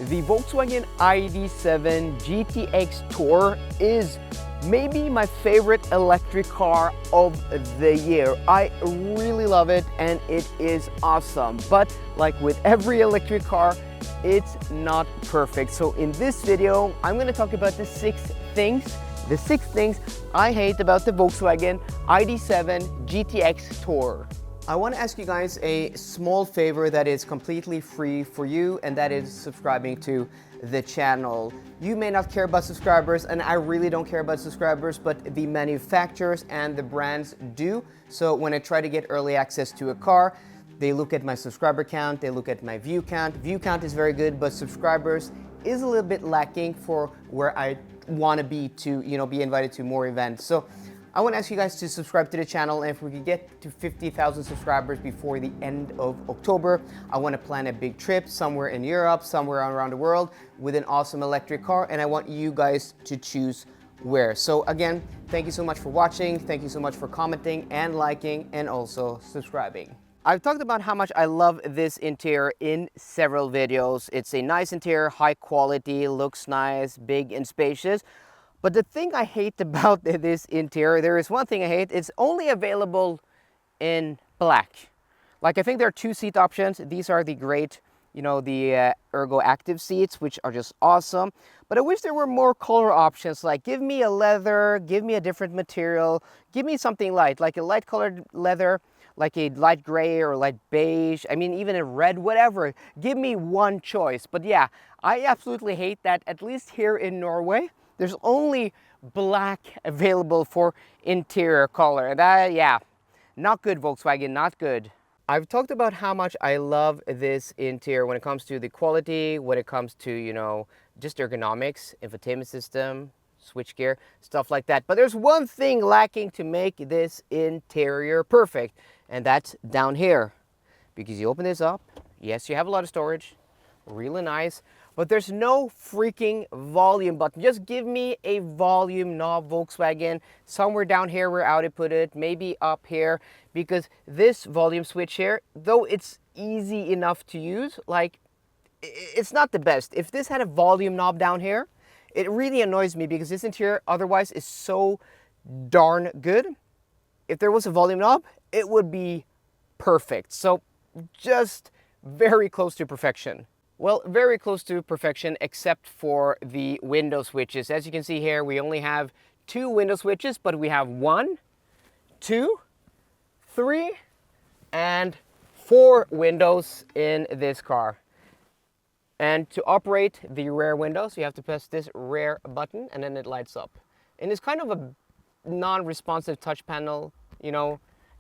The Volkswagen ID.7 GTX Tour is maybe my favorite electric car of the year. I really love it and it is awesome. But like with every electric car, it's not perfect. So in this video, I'm going to talk about the six things I hate about the Volkswagen ID.7 GTX Tour. I want to ask you guys a small favor that is completely free for you, and that is subscribing to the channel. You may not care about subscribers, and I really don't care about subscribers, but the manufacturers and the brands do. So when I try to get early access to a car, they look at my subscriber count, they look at my view count. View count is very good, but subscribers is a little bit lacking for where I want to be to, be invited to more events. So I want to ask you guys to subscribe to the channel, and if we could get to 50,000 subscribers before the end of October, I want to plan a big trip somewhere in Europe, somewhere around the world with an awesome electric car, and I want you guys to choose where. So again, thank you so much for watching, thank you so much for commenting and liking and also subscribing. I've talked about how much I love this interior in several videos. It's a nice interior, high quality, looks nice, big and spacious. But the thing I hate about this interior, there is one thing I hate, it's only available in black. Like, I think there are two seat options. These are the great, the Ergo Active seats, which are just awesome. But I wish there were more color options, like give me a leather, give me a different material, give me something light, like a light colored leather, like a light gray or light beige, I mean even a red, whatever. Give me one choice. But yeah, I absolutely hate that, at least here in Norway, there's only black available for interior color. And that, yeah, not good, Volkswagen, not good. I've talked about how much I love this interior when it comes to the quality, when it comes to, just ergonomics, infotainment system, switchgear, stuff like that. But there's one thing lacking to make this interior perfect, and that's down here. Because you open this up, yes, you have a lot of storage, really nice, but there's no freaking volume button. Just give me a volume knob, Volkswagen, somewhere down here where Audi put it, maybe up here, because this volume switch here, though it's easy enough to use, like, it's not the best. If this had a volume knob down here, it really annoys me because this interior otherwise is so darn good. If there was a volume knob, it would be perfect. So just very close to perfection. Well, very close to perfection except for the window switches. As you can see here, we only have two window switches, but we have 1, 2, 3, and 4 windows in this car. And to operate the rear windows, you have to press this rear button and then it lights up. And it's kind of a non-responsive touch panel,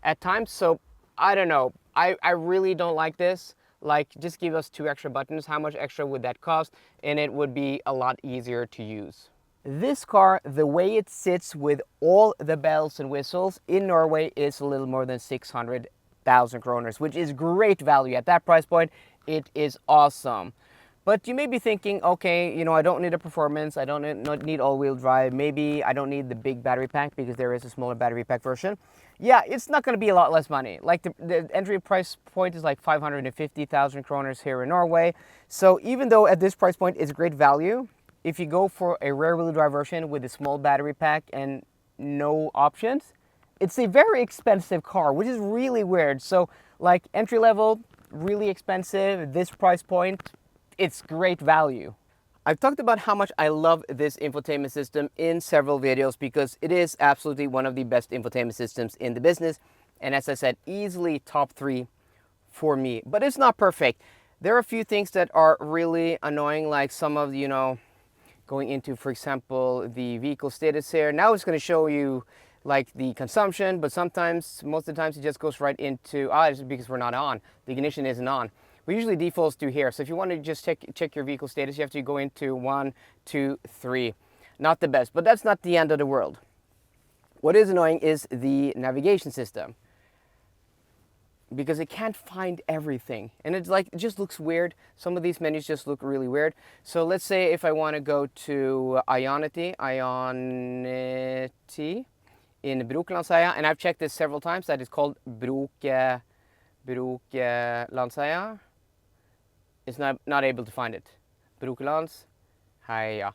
at times. So I don't know. I really don't like this. Like, just give us 2 extra buttons. How much extra would that cost? And it would be a lot easier to use. This car, the way it sits with all the bells and whistles in Norway, is a little more than 600,000 kroners, which is great value. At that price point, it is awesome. But you may be thinking, okay, I don't need a performance, I don't need all-wheel drive, maybe I don't need the big battery pack because there is a smaller battery pack version. Yeah, it's not going to be a lot less money. Like the entry price point is like 550,000 kroners here in Norway. So even though at this price point it's great value, if you go for a rear-wheel drive version with a small battery pack and no options, it's a very expensive car, which is really weird. So like entry level, really expensive, this price point, it's great value. I've talked about how much I love this infotainment system in several videos because it is absolutely one of the best infotainment systems in the business. And as I said, easily top 3 for me, but it's not perfect. There are a few things that are really annoying, like some of, going into, for example, the vehicle status here. Now it's going to show you like the consumption, but sometimes, most of the times it just goes right into, it's because we're not on. The ignition isn't on. We usually defaults to here. So if you want to just check your vehicle status, you have to go into 1, 2, 3. Not the best, but that's not the end of the world. What is annoying is the navigation system, because it can't find everything. And it's like, it just looks weird. Some of these menus just look really weird. So let's say if I want to go to Ionity in Brokelandsheia, and I've checked this several times, that is called Brokelandsheia. It's not able to find it. Brokelands. Hiya.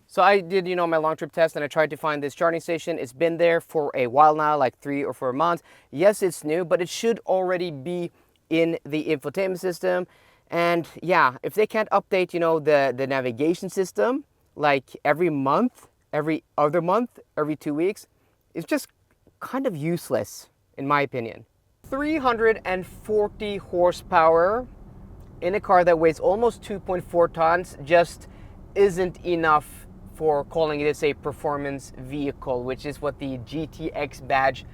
So I did, my long trip test and I tried to find this charging station. It's been there for a while now, like 3 or 4 months. Yes, it's new, but it should already be in the infotainment system. And yeah, if they can't update, the navigation system, like every month, every other month, every 2 weeks, it's just kind of useless, in my opinion. 340 horsepower in a car that weighs almost 2.4 tons just isn't enough for calling this a performance vehicle, which is what the GTX badge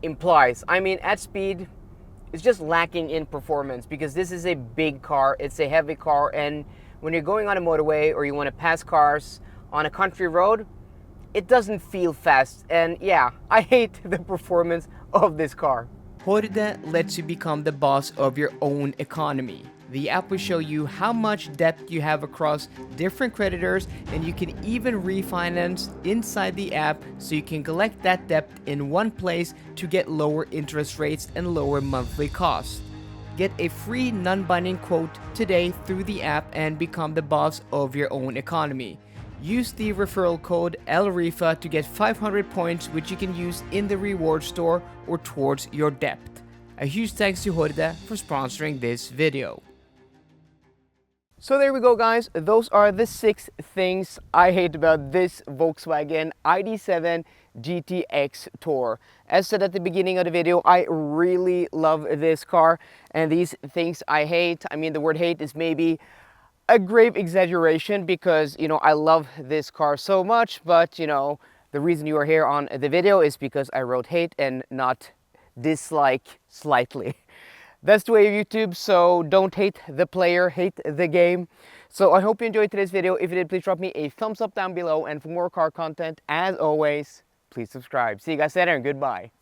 implies. I mean, at speed, it's just lacking in performance because this is a big car, it's a heavy car, and when you're going on a motorway or you want to pass cars on a country road, it doesn't feel fast. And yeah, I hate the performance of this car. Horde lets you become the boss of your own economy. The app will show you how much debt you have across different creditors, and you can even refinance inside the app so you can collect that debt in one place to get lower interest rates and lower monthly costs. Get a free non-binding quote today through the app and become the boss of your own economy. Use the referral code LRIFA to get 500 points, which you can use in the reward store or towards your debt. A huge thanks to Horde for sponsoring this video. So there we go, guys. Those are the 6 things I hate about this Volkswagen ID.7 GTX Tour. As said at the beginning of the video, I really love this car, and these things I hate, I mean, the word hate is maybe a grave exaggeration because, I love this car so much, but, the reason you are here on the video is because I wrote hate and not dislike slightly. That's the way of YouTube, so don't hate the player, hate the game. So I hope you enjoyed today's video. If you did, please drop me a thumbs up down below, and for more car content, as always, please subscribe. See you guys later, and goodbye.